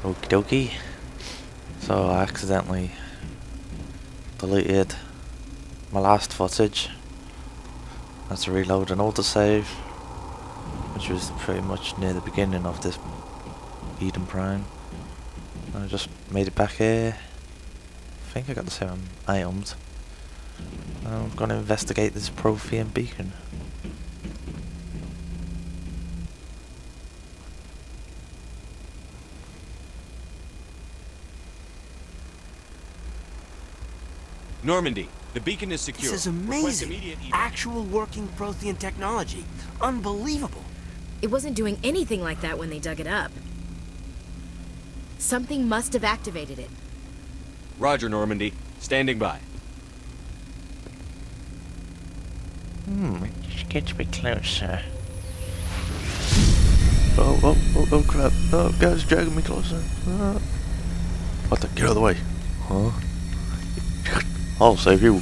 Okie dokie. So I accidentally deleted my last footage. That's to reload an autosave, which was pretty much near the beginning of this Eden Prime. And I just made it back here. I think I got the same items. And I'm gonna investigate this Prothean beacon. Normandy, the beacon is secure. This is amazing. Actual working Prothean technology. Unbelievable. It wasn't doing anything like that when they dug it up. Something must have activated it. Roger, Normandy. Standing by. Just get a bit closer. Oh crap. Oh, guys, dragging me closer. What the? Get out of the way. Huh? I'll save you.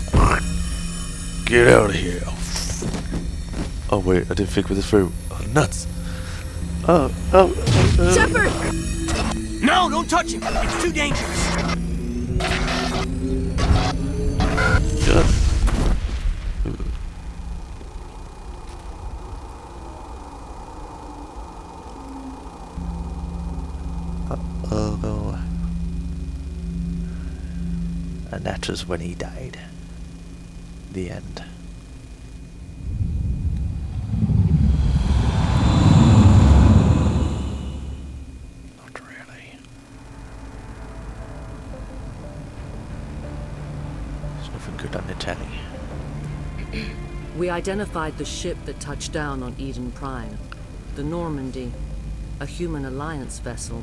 Get out of here. Oh wait, I didn't think with this through. Oh, nuts. Shepard! No, don't touch him. It's too dangerous. Shut. Uh-oh. And that was when he died. The end. Not really. There's nothing good on the telly. We identified the ship that touched down on Eden Prime. The Normandy. A human alliance vessel.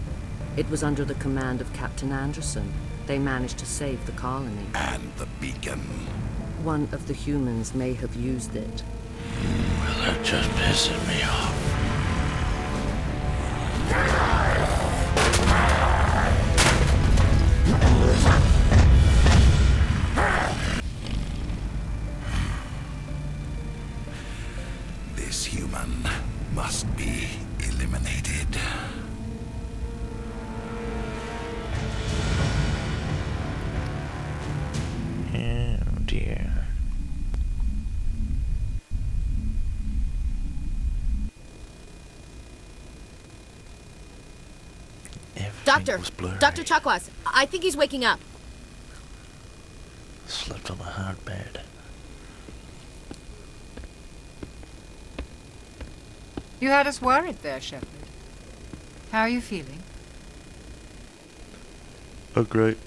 It was under the command of Captain Anderson. They managed to save the colony. And the beacon. One of the humans may have used it. Well, that just pisses me off. This human must be eliminated. Oh dear. Doctor! Was blurry. Dr. Chakwas, I think he's waking up. Slept on a hard bed. You had us worried there, Shepard. How are you feeling? Oh great.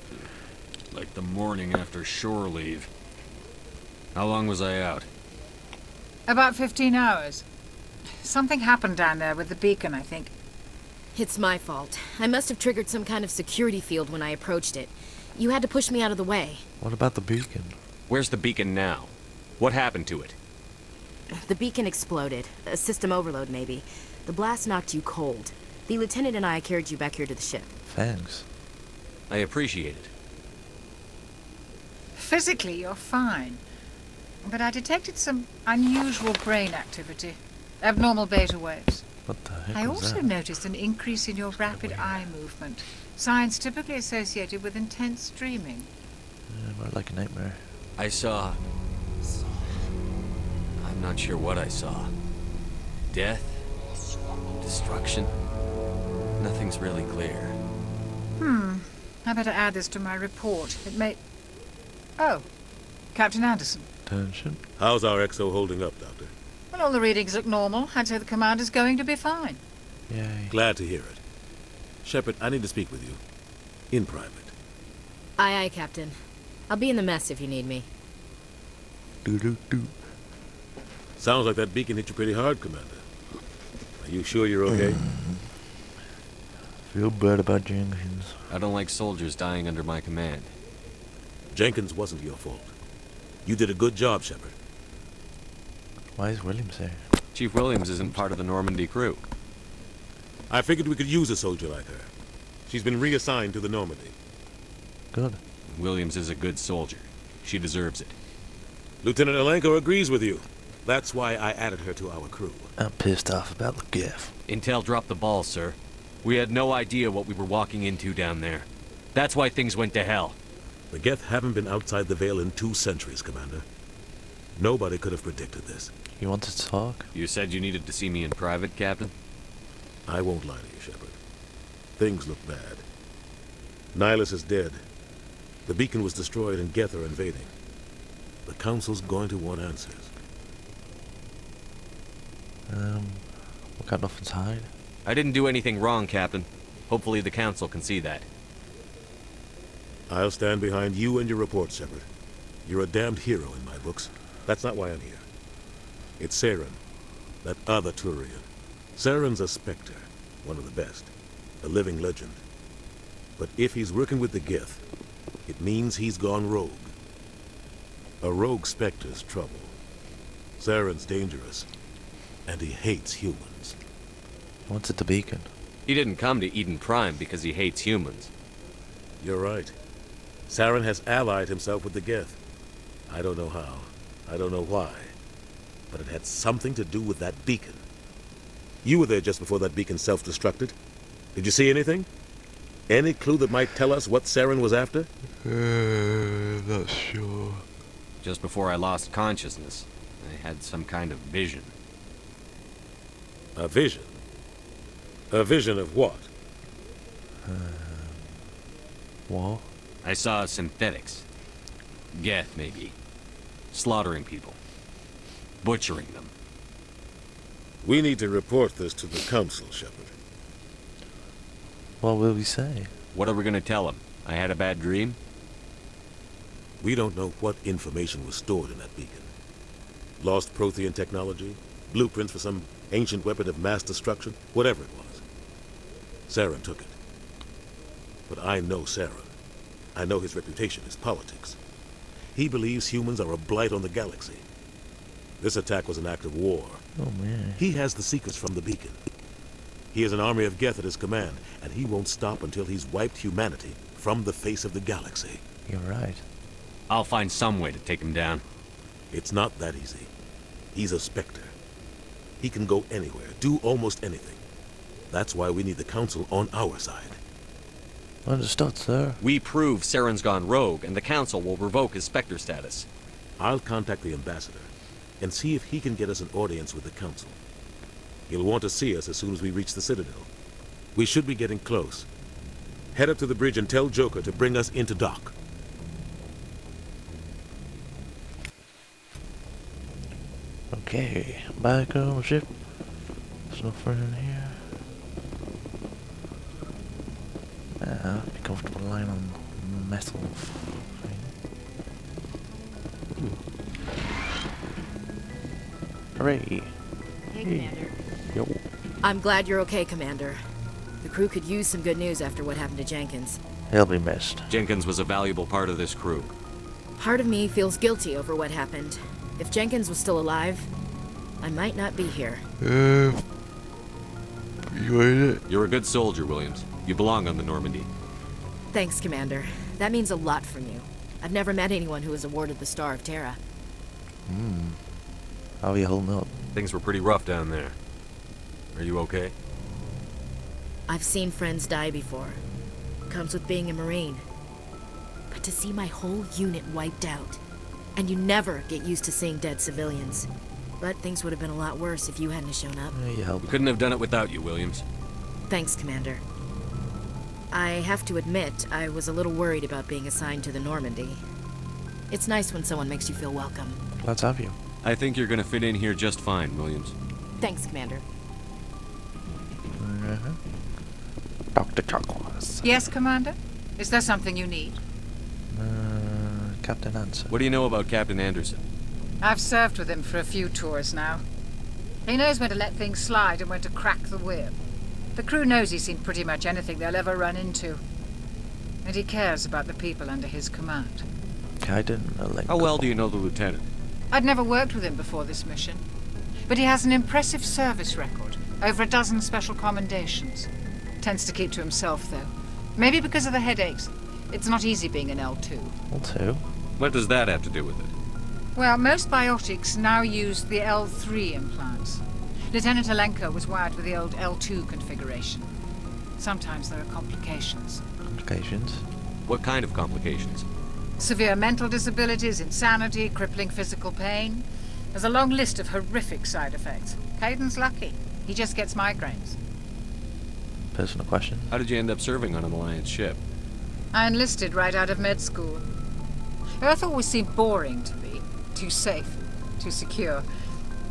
Like the morning after shore leave. How long was I out? About 15 hours. Something happened down there with the beacon, I think. It's my fault. I must have triggered some kind of security field when I approached it. You had to push me out of the way. What about the beacon? Where's the beacon now? What happened to it? The beacon exploded. A system overload, maybe. The blast knocked you cold. The lieutenant and I carried you back here to the ship. Thanks. I appreciate it. Physically, you're fine. But I detected some unusual brain activity. Abnormal beta waves. What the heck I was also that? noticed an increase in your rapid eye movement. Signs typically associated with intense dreaming. More like a nightmare. I saw... I'm not sure what I saw. Death? Destruction? Nothing's really clear. I better add this to my report. It may... Oh, Captain Anderson. Tension. How's our XO holding up, Doctor? Well, all the readings look normal. I'd say the commander's going to be fine. Yay. Glad to hear it. Shepard, I need to speak with you. In private. Aye, aye, Captain. I'll be in the mess if you need me. Do. Sounds like that beacon hit you pretty hard, Commander. Are you sure you're okay? Feel bad about Jenkins. I don't like soldiers dying under my command. Jenkins wasn't your fault. You did a good job, Shepard. Why is Williams here? Chief Williams isn't part of the Normandy crew. I figured we could use a soldier like her. She's been reassigned to the Normandy. Good. Williams is a good soldier. She deserves it. Lieutenant Alenko agrees with you. That's why I added her to our crew. I'm pissed off about the gift. Intel dropped the ball, sir. We had no idea what we were walking into down there. That's why things went to hell. The Geth haven't been outside the Veil in 2 centuries, Commander. Nobody could have predicted this. You wanted to talk? You said you needed to see me in private, Captain? I won't lie to you, Shepard. Things look bad. Nihilus is dead. The beacon was destroyed and Geth are invading. The Council's going to want answers. We got nothing to hide. I didn't do anything wrong, Captain. Hopefully the Council can see that. I'll stand behind you and your report, Shepard. You're a damned hero in my books. That's not why I'm here. It's Saren, that other Turian. Saren's a Spectre, one of the best, a living legend. But if he's working with the Geth, it means he's gone rogue. A rogue Spectre's trouble. Saren's dangerous, and he hates humans. He wanted the beacon. He didn't come to Eden Prime because he hates humans. You're right. Saren has allied himself with the Geth. I don't know how. I don't know why. But it had something to do with that beacon. You were there just before that beacon self-destructed. Did you see anything? Any clue that might tell us what Saren was after? Not sure. Just before I lost consciousness, I had some kind of vision. A vision? A vision of what? What? I saw synthetics. Geth, maybe. Slaughtering people. Butchering them. We need to report this to the Council, Shepard. What will we say? What are we gonna tell them? I had a bad dream? We don't know what information was stored in that beacon. Lost Prothean technology? Blueprints for some ancient weapon of mass destruction? Whatever it was. Saren took it. But I know Saren. I know his reputation is politics. He believes humans are a blight on the galaxy. This attack was an act of war. Oh, man. He has the secrets from the beacon. He has an army of Geth at his command, and he won't stop until he's wiped humanity from the face of the galaxy. You're right. I'll find some way to take him down. It's not that easy. He's a Spectre. He can go anywhere, do almost anything. That's why we need the Council on our side. Understood, sir. We prove Saren's gone rogue, and the Council will revoke his Spectre status. I'll contact the Ambassador and see if he can get us an audience with the Council. He'll want to see us as soon as we reach the Citadel. We should be getting close. Head up to the bridge and tell Joker to bring us into dock. Okay, back on the ship. There's nothing in here. I'd be comfortable lying on metal thing. Hooray! Hey, Commander. Yo. I'm glad you're okay, Commander. The crew could use some good news after what happened to Jenkins. He'll be missed. Jenkins was a valuable part of this crew. Part of me feels guilty over what happened. If Jenkins was still alive, I might not be here. You ate it? You're a good soldier, Williams. You belong on the Normandy. Thanks, Commander. That means a lot from you. I've never met anyone who was awarded the Star of Terra. How are you holding up? Things were pretty rough down there. Are you okay? I've seen friends die before. Comes with being a Marine. But to see my whole unit wiped out, and you never get used to seeing dead civilians. But things would have been a lot worse if you hadn't shown up. You help. We couldn't have done it without you, Williams. Thanks, Commander. I have to admit, I was a little worried about being assigned to the Normandy. It's nice when someone makes you feel welcome. Glad to have you. I think you're gonna fit in here just fine, Williams. Thanks, Commander. Dr. Turquoise. Yes, Commander? Is there something you need? Captain Answer. What do you know about Captain Anderson? I've served with him for a few tours now. He knows when to let things slide and when to crack the whip. The crew knows he's seen pretty much anything they'll ever run into. And he cares about the people under his command. I didn't know. Like, How well do you know the lieutenant? I'd never worked with him before this mission. But he has an impressive service record. Over a dozen special commendations. Tends to keep to himself, though. Maybe because of the headaches. It's not easy being an L2. L2? What does that have to do with it? Well, most biotics now use the L3 implants. Lieutenant Alenko was wired with the old L2 configuration. Sometimes there are complications. Complications? What kind of complications? Severe mental disabilities, insanity, crippling physical pain. There's a long list of horrific side effects. Hayden's lucky. He just gets migraines. Personal question. How did you end up serving on an Alliance ship? I enlisted right out of med school. Earth always seemed boring to me. Too safe, too secure.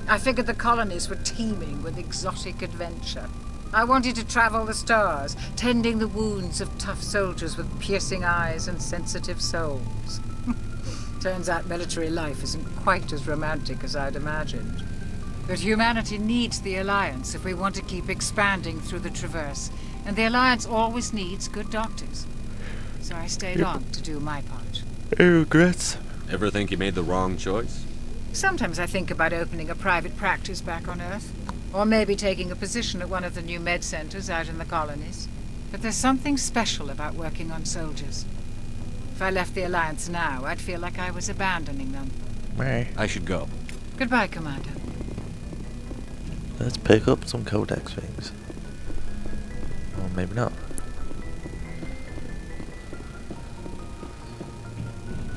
I figured the colonies were teeming with exotic adventure. I wanted to travel the stars, tending the wounds of tough soldiers with piercing eyes and sensitive souls. Turns out military life isn't quite as romantic as I'd imagined. But humanity needs the Alliance if we want to keep expanding through the Traverse, and the Alliance always needs good doctors. So I stayed on to do my part. Any regrets? Ever think you made the wrong choice? Sometimes I think about opening a private practice back on Earth. Or maybe taking a position at one of the new med centers out in the colonies. But there's something special about working on soldiers. If I left the Alliance now, I'd feel like I was abandoning them. Right. I should go. Goodbye, Commander. Let's pick up some codex things. Or maybe not.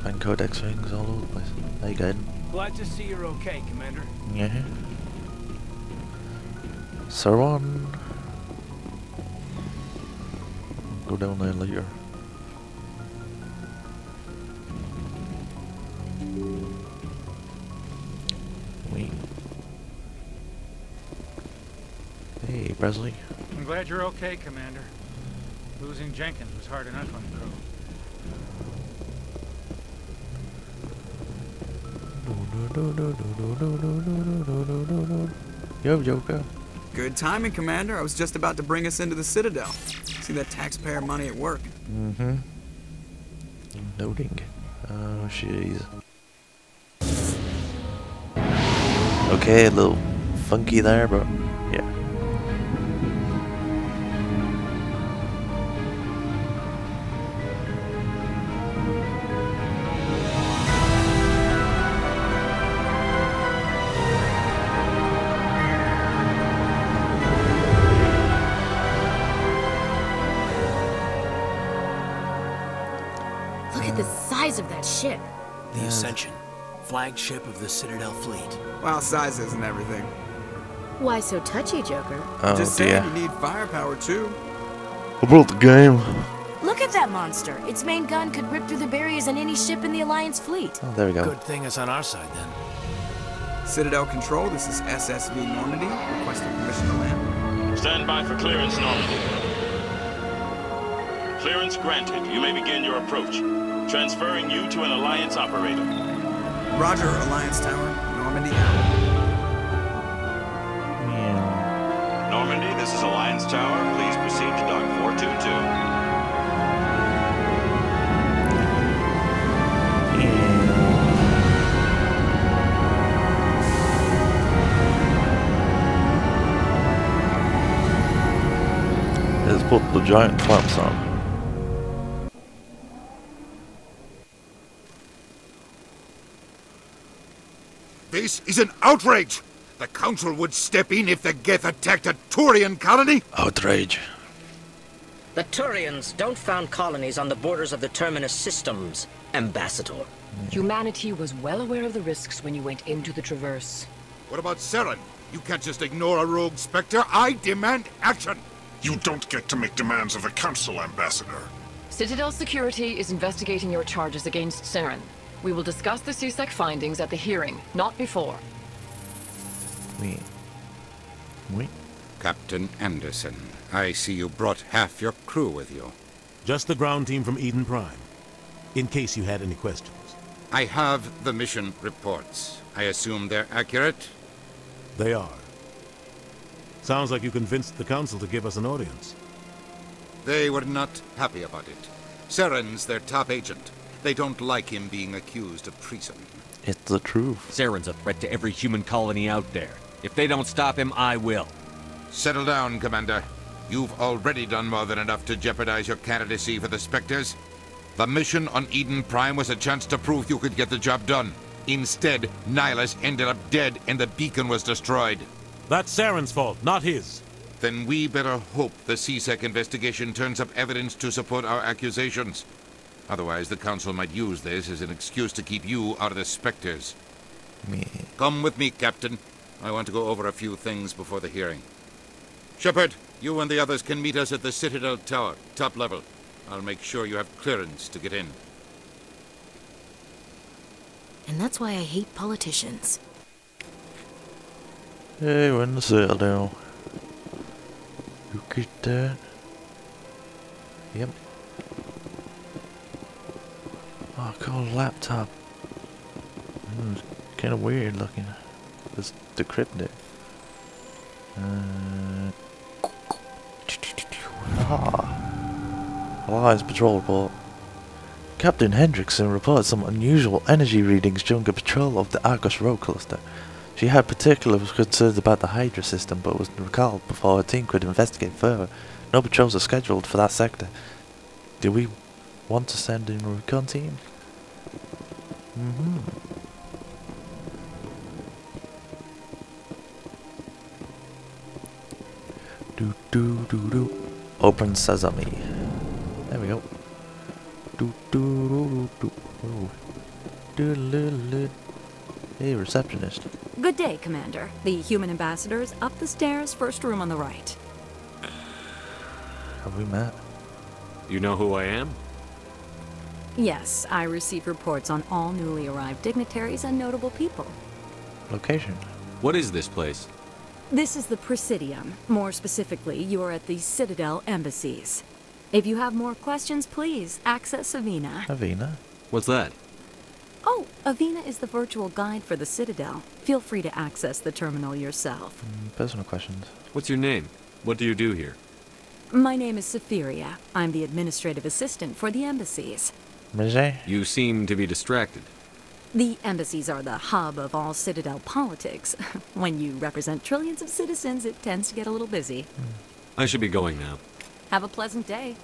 Find codex things all over the place. How you going? Glad to see you're okay, Commander. Yeah. So on. Go down there later. Wait. Hey, Presley. I'm glad you're okay, Commander. Losing Jenkins was hard enough on the crew. Yo, Joker. Good timing, Commander. I was just about to bring us into the Citadel. See that taxpayer money at work. Mm-hmm. Loading. Oh, jeez. Okay, a little funky there, but yeah. Look at the size of that ship. The Ascension, flagship of the Citadel fleet. Well, size isn't everything. Why so touchy, Joker? Oh Just dear. saying, you need firepower too. I brought the game. Look at that monster. Its main gun could rip through the barriers on any ship in the Alliance fleet. Oh, there we go. Good thing it's on our side then. Citadel Control, this is SSV Normandy. Requesting permission to land. Stand by for clearance, Normandy. Clearance granted. You may begin your approach. Transferring you to an Alliance operator. Roger, Alliance Tower. Normandy. Normandy, this is Alliance Tower. Please proceed to Dock 422. Let's put the giant clamps on. This is an outrage! The Council would step in if the Geth attacked a Turian colony? Outrage. The Turians don't found colonies on the borders of the Terminus systems, Ambassador. Humanity was well aware of the risks when you went into the Traverse. What about Saren? You can't just ignore a rogue Spectre. I demand action! You don't get to make demands of the Council, Ambassador. Citadel Security is investigating your charges against Saren. We will discuss the CSEC findings at the hearing, not before. Wait. Captain Anderson, I see you brought half your crew with you. Just the ground team from Eden Prime, in case you had any questions. I have the mission reports. I assume they're accurate? They are. Sounds like you convinced the Council to give us an audience. They were not happy about it. Saren's their top agent. They don't like him being accused of treason. It's the truth. Saren's a threat to every human colony out there. If they don't stop him, I will. Settle down, Commander. You've already done more than enough to jeopardize your candidacy for the Spectres. The mission on Eden Prime was a chance to prove you could get the job done. Instead, Nihilus ended up dead and the beacon was destroyed. That's Saren's fault, not his. then we better hope the CSEC investigation turns up evidence to support our accusations. Otherwise, the Council might use this as an excuse to keep you out of the Spectres. Come with me, Captain. I want to go over a few things before the hearing. Shepard, you and the others can meet us at the Citadel Tower, top level. I'll make sure you have clearance to get in. And that's why I hate politicians. Hey, we're in the Citadel. Look at that. Yep. Oh, cool laptop. Kind of weird looking. It's decrypted. Alliance patrol report. Captain Hendrickson reported some unusual energy readings during a patrol of the Argus Road cluster. She had particular concerns about the Hydra system, but was recalled before her team could investigate further. No patrols are scheduled for that sector. Do we want to send in a recon team? Open sesame. There we go. Hey, receptionist. Good day, Commander. The human ambassador is up the stairs, first room on the right. Have we met? You know who I am? Yes, I receive reports on all newly arrived dignitaries and notable people. Location. What is this place? This is the Presidium. More specifically, you are at the Citadel embassies. If you have more questions, please access Avina. Avina? What's that? Oh, Avina is the virtual guide for the Citadel. Feel free to access the terminal yourself. Personal questions. What's your name? What do you do here? My name is Safiria. I'm the administrative assistant for the embassies. You seem to be distracted. The embassies are the hub of all Citadel politics. When you represent trillions of citizens, it tends to get a little busy. I should be going now. Have a pleasant day.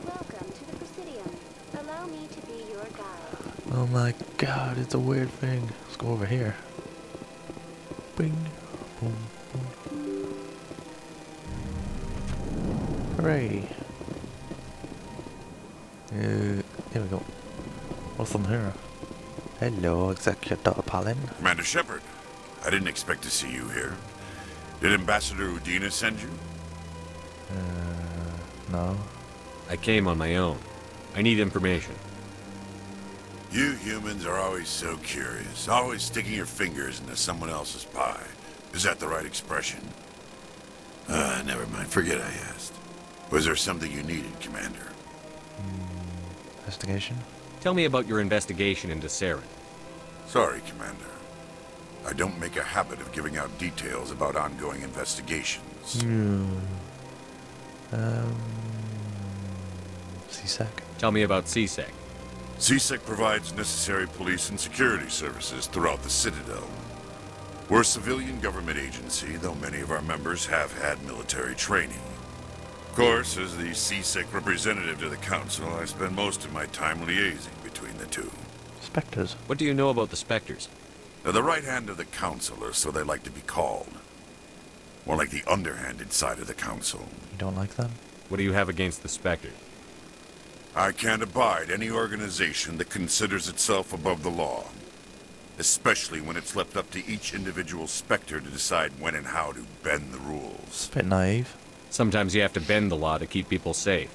Welcome to the Presidium. Allow me to be your guide. Oh my god, it's a weird thing. Let's go over here. Bing. Boom. Boom. Hooray. Here we go. What's on here? Hello, Executor Palin. Commander Shepard, I didn't expect to see you here. Did Ambassador Udina send you? No. I came on my own. I need information. You humans are always so curious, always sticking your fingers into someone else's pie. Is that the right expression? Never mind, forget I asked. Was there something you needed, Commander? Investigation? Tell me about your investigation into Saren. Sorry, Commander. I don't make a habit of giving out details about ongoing investigations. CSEC. Tell me about CSEC. CSEC provides necessary police and security services throughout the Citadel. We're a civilian government agency, though many of our members have had military training. Of course, as the CSEC representative to the Council, I spend most of my time liaising between the two. Spectres. What do you know about the Spectres? They're the right hand of the Council, or so they like to be called. More like the underhanded side of the Council. You don't like them? What do you have against the Spectres? I can't abide any organization that considers itself above the law. Especially when it's left up to each individual Spectre to decide when and how to bend the rules. Bit naive. Sometimes you have to bend the law to keep people safe.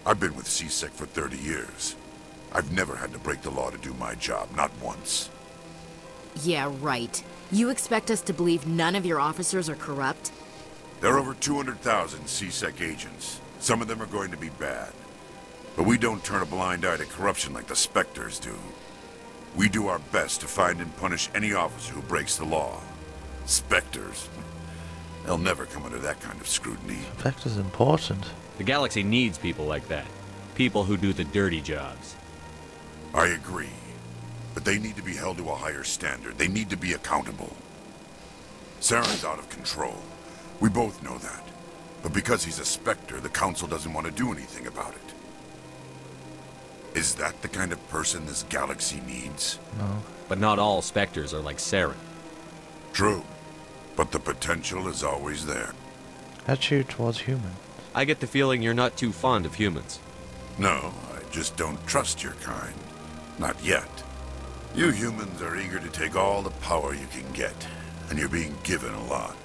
I've been with CSEC for 30 years. I've never had to break the law to do my job, not once. Yeah, right. You expect us to believe none of your officers are corrupt? There are over 200,000 CSEC agents. Some of them are going to be bad. But we don't turn a blind eye to corruption like the Spectres do. We do our best to find and punish any officer who breaks the law. Spectres. They'll never come under that kind of scrutiny. Spectres important. The galaxy needs people like that. People who do the dirty jobs. I agree. But they need to be held to a higher standard. They need to be accountable. Saren's out of control. We both know that. But because he's a Spectre, the Council doesn't want to do anything about it. Is that the kind of person this galaxy needs? No. But not all Spectres are like Saren. True. But the potential is always there. Attitude towards humans. I get the feeling you're not too fond of humans. No, I just don't trust your kind. Not yet. You humans are eager to take all the power you can get, and you're being given a lot.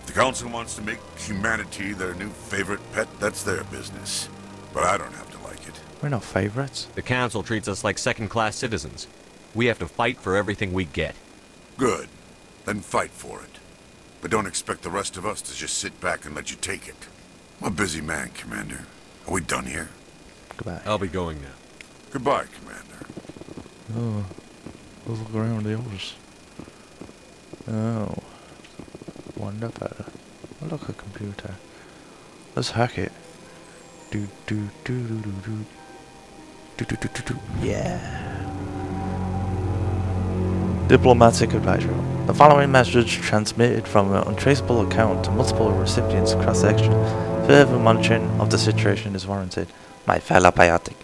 If the Council wants to make humanity their new favorite pet, that's their business. But I don't have to like it. We're not favorites. The Council treats us like second-class citizens. We have to fight for everything we get. Good. Then fight for it. But don't expect the rest of us to just sit back and let you take it. I'm a busy man, Commander. Are we done here? Goodbye. I'll be going now. Goodbye, Commander. Oh. Let's look around the others. Oh. Wonderful. Oh, look, a computer. Let's hack it. Do do do do do do. Do do do do do. Yeah. Diplomatic advisory. The following message transmitted from an untraceable account to multiple recipients across the section. Further monitoring of the situation is warranted. My fellow biotic,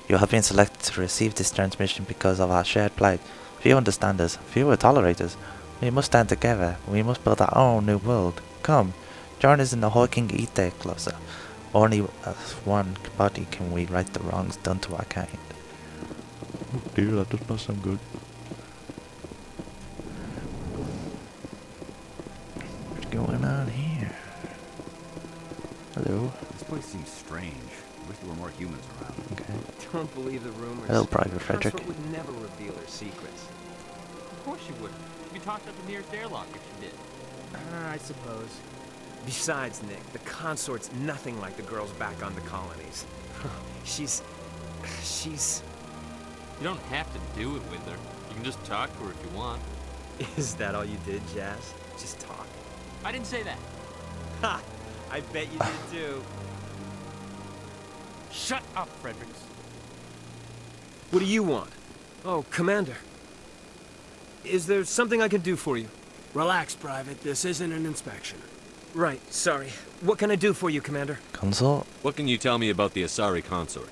you have been selected to receive this transmission because of our shared plight. Few understand us, few will tolerate us. We must stand together. We must build our own new world. Come, join us in the Hawking Ether Cluster. Only as one body can we right the wrongs done to our kind. Oh dear, that does not sound good. What's going on here? Hello. This place seems strange. I wish there were more humans around. Okay. Don't believe the rumors. Hello, Private Frederick. Consort would never reveal her secrets. Of course she wouldn't. She'd be tossed up the nearest airlock if she did. I suppose. Besides, Nick, the consort's nothing like the girls back on the colonies. She's... You don't have to do it with her. You can just talk to her if you want. Is that all you did, Jazz? Just talk? I didn't say that. Ha! I bet you did too. Shut up, Fredericks. What do you want? Oh, Commander. Is there something I can do for you? Relax, Private. This isn't an inspection. Right, sorry. What can I do for you, Commander? Consort? What can you tell me about the Asari consort?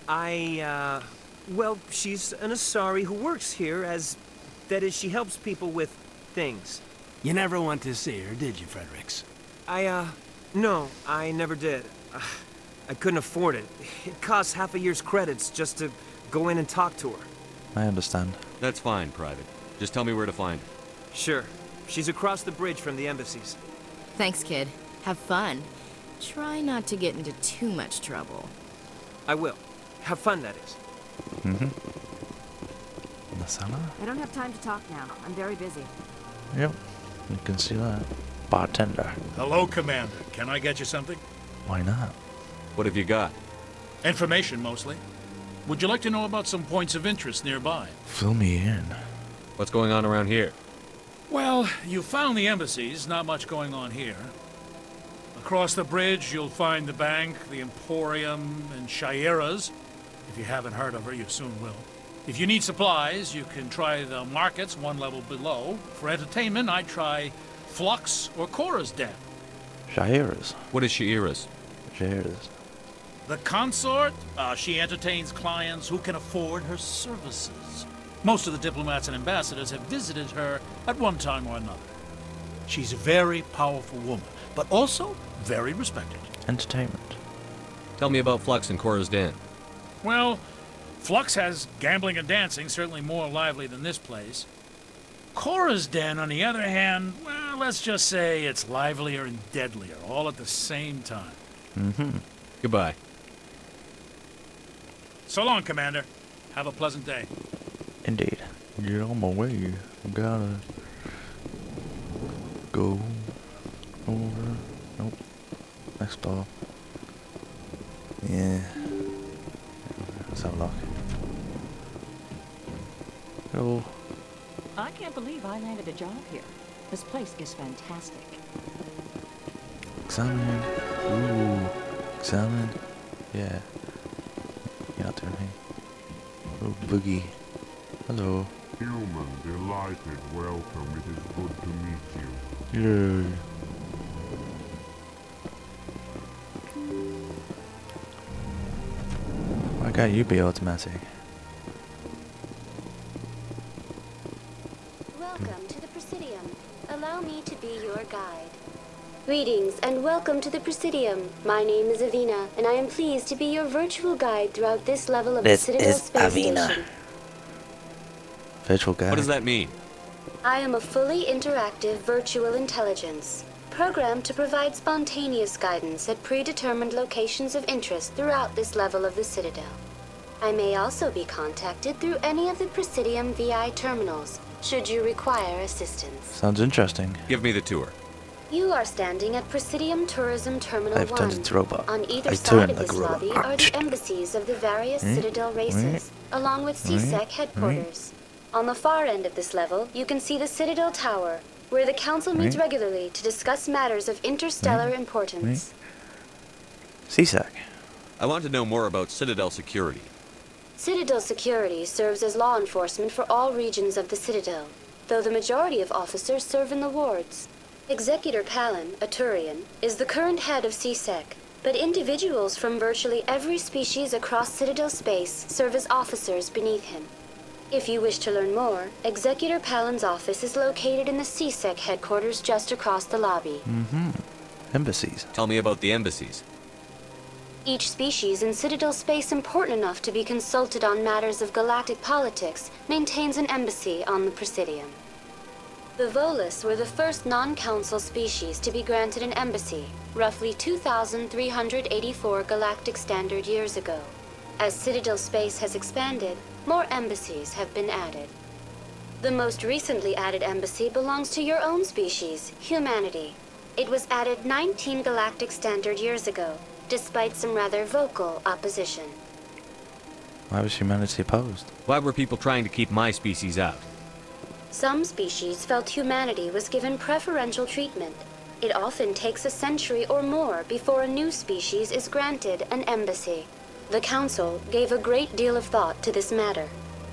Well, she's an Asari who works here as... That is, she helps people with things. You never went to see her, did you, Fredericks? No, I never did. I couldn't afford it. It costs half a year's credits just to go in and talk to her. I understand. That's fine, Private. Just tell me where to find her. Sure. She's across the bridge from the embassies. Thanks, kid. Have fun. Try not to get into too much trouble. I will. Have fun, that is. Mm-hmm. Nasana? I don't have time to talk now. I'm very busy. Yep. You can see that. Bartender. Hello, Commander. Can I get you something? Why not? What have you got? Information, mostly. Would you like to know about some points of interest nearby? Fill me in. What's going on around here? Well, you found the embassies. Not much going on here. Across the bridge, you'll find the bank, the Emporium, and Shaira's. If you haven't heard of her, you soon will. If you need supplies, you can try the markets one level below. For entertainment, I'd try Flux or Cora's Den. Shaira's. What is Shaira's? Shaira's. The consort, she entertains clients who can afford her services. Most of the diplomats and ambassadors have visited her at one time or another. She's a very powerful woman, but also very respected. Entertainment. Tell me about Flux and Cora's Den. Well, Flux has gambling and dancing, certainly more lively than this place. Cora's Den, on the other hand, well, let's just say it's livelier and deadlier, all at the same time. Mm-hmm. Goodbye. So long, Commander. Have a pleasant day. Indeed. Get on my way. I gotta go over. Nope. Next door. Yeah. Let's have a look. Hello. I can't believe I landed a job here. This place is fantastic. Examine. Ooh. Examine. Yeah. You're not doing anything. Oh, Boogie. Hello. Human, delighted, welcome. It is good to meet you. Yay. Why can't you be automatic? Welcome to the Presidium. Allow me to be your guide. Greetings and welcome to the Presidium. My name is Avina, and I am pleased to be your virtual guide throughout this level of the Citadel Space Station. Virtual guide. What does that mean? I am a fully interactive virtual intelligence, programmed to provide spontaneous guidance at predetermined locations of interest throughout this level of the Citadel. I may also be contacted through any of the Presidium VI terminals, should you require assistance. Sounds interesting. Give me the tour. You are standing at Presidium Tourism Terminal I've 1. turned into a robot. On either I side turned of like this a robot. lobby are the embassies of the various Citadel races, along with CSEC headquarters. On the far end of this level, you can see the Citadel Tower, where the Council meets regularly to discuss matters of interstellar importance. CSEC. I want to know more about Citadel security. Citadel security serves as law enforcement for all regions of the Citadel, though the majority of officers serve in the wards. Executor Palin, a Turian, is the current head of CSEC, but individuals from virtually every species across Citadel space serve as officers beneath him. If you wish to learn more, Executor Palin's office is located in the CSEC headquarters just across the lobby. Embassies. Tell me about the embassies. Each species in Citadel space important enough to be consulted on matters of galactic politics maintains an embassy on the Presidium. The Volus were the first non-council species to be granted an embassy, roughly 2,384 galactic standard years ago. As Citadel space has expanded, more embassies have been added. The most recently added embassy belongs to your own species, humanity. It was added 19 galactic standard years ago, despite some rather vocal opposition. Why was humanity opposed? Why were people trying to keep my species out? Some species felt humanity was given preferential treatment. It often takes a century or more before a new species is granted an embassy. The Council gave a great deal of thought to this matter.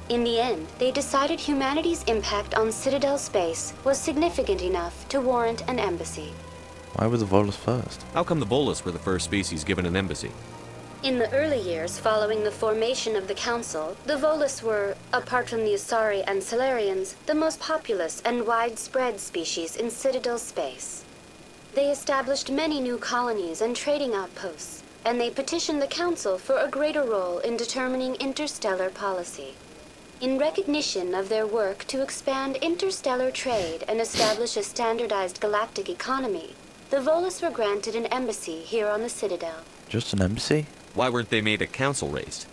In the end, they decided humanity's impact on Citadel space was significant enough to warrant an embassy. Why were the Volus first? How come the Volus were the first species given an embassy? In the early years following the formation of the Council, the Volus were, apart from the Asari and Solarians, the most populous and widespread species in Citadel space. They established many new colonies and trading outposts, and they petitioned the Council for a greater role in determining interstellar policy. In recognition of their work to expand interstellar trade and establish a standardized galactic economy, the Volus were granted an embassy here on the Citadel. Just an embassy? Why weren't they made a council race?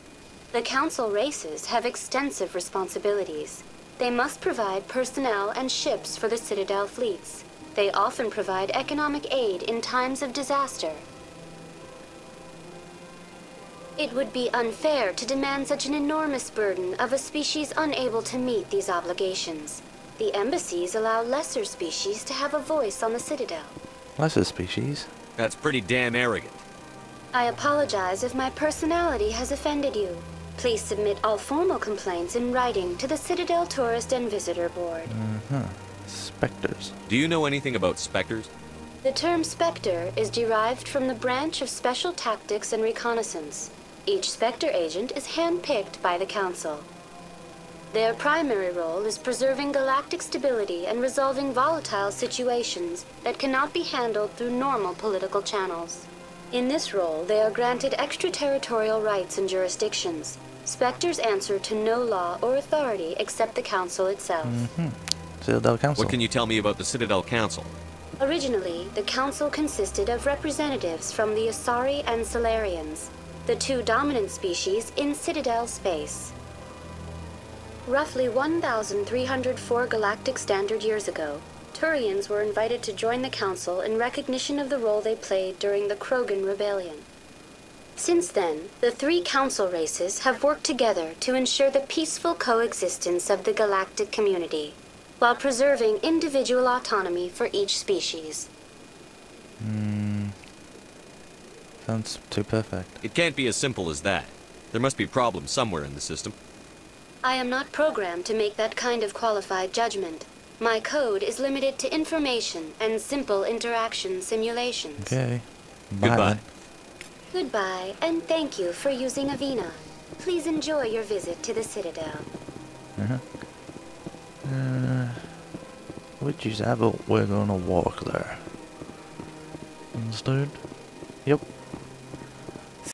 The Council races have extensive responsibilities. They must provide personnel and ships for the Citadel fleets. They often provide economic aid in times of disaster. It would be unfair to demand such an enormous burden of a species unable to meet these obligations. The embassies allow lesser species to have a voice on the Citadel. Lesser species? That's pretty damn arrogant. I apologize if my personality has offended you. Please submit all formal complaints in writing to the Citadel Tourist and Visitor Board. Spectres. Do you know anything about specters? The term Spectre is derived from the branch of Special Tactics and Reconnaissance. Each Spectre agent is hand-picked by the Council. Their primary role is preserving galactic stability and resolving volatile situations that cannot be handled through normal political channels. In this role, they are granted extraterritorial rights and jurisdictions. Spectres answer to no law or authority except the Council itself. Citadel Council. What can you tell me about the Citadel Council? Originally, the Council consisted of representatives from the Asari and Solarians, the two dominant species in Citadel space. Roughly 1,304 galactic standard years ago, Turians were invited to join the Council in recognition of the role they played during the Krogan Rebellion. Since then, the three Council races have worked together to ensure the peaceful coexistence of the galactic community, while preserving individual autonomy for each species. Sounds too perfect. It can't be as simple as that. There must be problems somewhere in the system. I am not programmed to make that kind of qualified judgment. My code is limited to information and simple interaction simulations. Okay. Bye. Goodbye. Goodbye, and thank you for using Avina. Please enjoy your visit to the Citadel. Which is but we're gonna walk there. guns, dude.